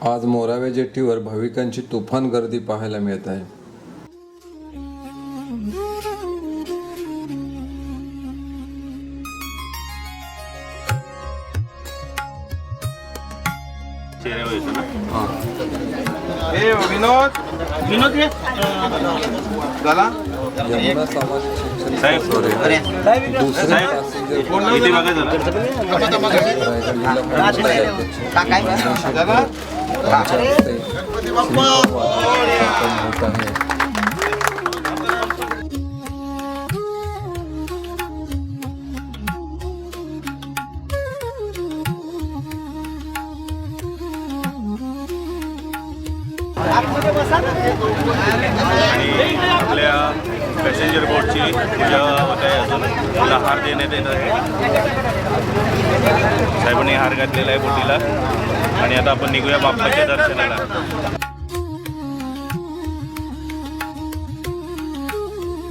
आज मोरावे जेटीवर भाविकांची तुफान गर्दी पाहायला मिळत आहे. विनोद चला यमुना सामाजिक शिक्षण संस्थेद्वारे दुसरे आपल्या पॅसेंजर बोटची पूजा होत आहे. अजून तिला हार देण्यात येत आहे. साहेबांनी हार घातलेला आहे बोटीला आणि आता आपण निघूया बाप्पाच्या दर्शनाला.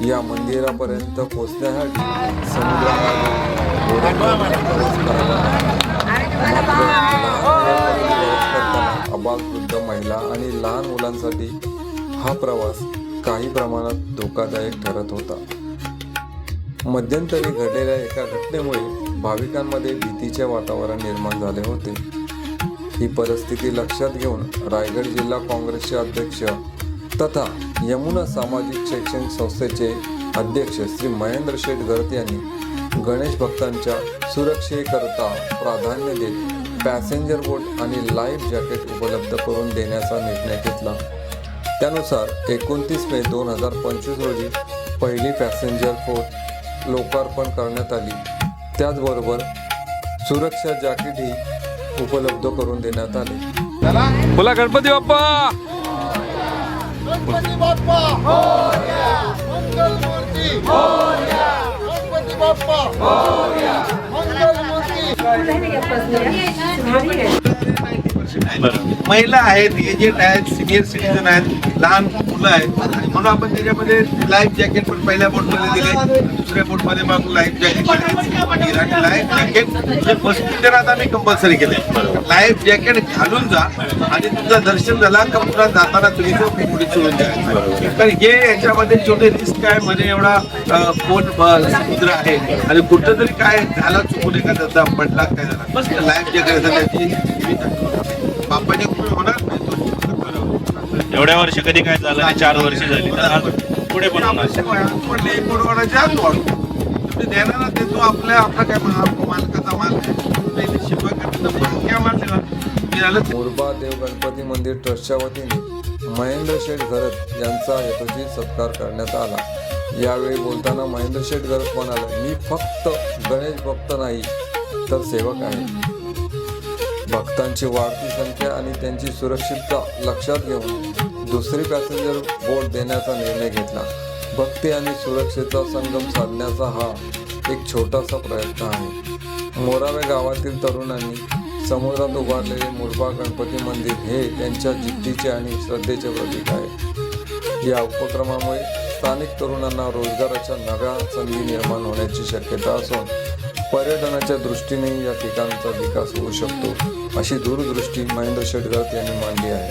या मंदिरापर्यंत पोहोचण्यासाठी समुद्रात अबालवृद्ध महिला आणि लहान मुलांसाठी हा प्रवास काही प्रमाणात धोकादायक ठरत होता. मध्यंतरी घडलेल्या एका घटनेमुळे भाविकांमध्ये भीतीचे वातावरण निर्माण झाले होते. ही परिस्थिती लक्षात घेऊन रायगड जिल्हा काँग्रेसचे अध्यक्ष तथा यमुना सामाजिक शैक्षणिक संस्थेचे अध्यक्ष श्री महेंद्र शेठ गरत यांनी गणेश भक्तांच्या सुरक्षेकरता प्राधान्य देत पॅसेंजर बोट आणि लाईफ जॅकेट उपलब्ध करून देण्याचा निर्णय घेतला. त्यानुसार 29 मे 2025 रोजी पहिली पॅसेंजर बोट लोकार्पण करण्यात आली. त्याचबरोबर सुरक्षा जॅकेटही उपलब्ध करून देण्यात आले. बोला गणपती बाप्पा. गणपती बाप्पा मोरया, मंगलमूर्ती मोरया, गणपती बाप्पा मोरया, मंगलमूर्ती. महिला आहेत, एजेड आहेत, सिनियर सिटीजन आहेत, लहान मुलं आहेत आणि म्हणून आपण त्याच्यामध्ये लाईफ जॅकेट पण पहिल्या बोटमध्ये दिले, दुसऱ्या बोटमध्ये मग लाईफ जॅकेट आणि लाईफ जॅकेट जे फर्स्ट आता आम्ही कंपल्सरी केले. लाईफ जॅकेट घालून जा आणि तुमचं दर्शन झाला का पुन्हा जाताना तुम्ही तो पुढे सोडून द्या. कारण हे याच्यामध्ये छोटे रिस्क आहे मध्ये एवढा खोल समुद्र आहे आणि कुठं तरी काय झाला चुकून एखादा पडला काय झाला बस लाईफ जॅकेट त्याची बाप्पाच्या पुढे होणार नाही. एवढ्या वर्षी कधी काय झालं नाही. 4 वर्ष झाली तर आज पुढे पण होणार. तुम्ही देणार देतो आपला काय मालकाचा माल आहे. मुरबा देव गणपती मंदिर ट्रस्टच्या वतीने महेंद्र शेठ गरत यांचा यथोचित सत्कार करण्यात आला. यावेळी बोलताना महेंद्र शेठ गरत म्हणाले, मी फक्त गणेश भक्त नाही तर सेवक आहे. भक्तांची वाढती संख्या आणि त्यांची सुरक्षितता लक्षात घेऊन दुसरी पॅसेंजर बोट देण्याचा निर्णय घेतला. भक्ती आणि सुरक्षेचा संगम साधण्याचा हा एक छोटासा प्रयत्न आहे. मोरावे गावातील तरुणांनी समुद्रात उभारलेले मुरबा गणपती मंदिर हे त्यांच्या जिद्दीचे आणि श्रद्धेचे प्रतीक आहे. या उपक्रमामुळे स्थानिक तरुणांना रोजगाराच्या नव्या संधी निर्माण होण्याची शक्यता असून पर्यटनाच्या दृष्टीने या ठिकाणचा विकास होऊ शकतो, अशी दूरदृष्टी महेंद्र शेठ गरत यांनी मांडली आहे.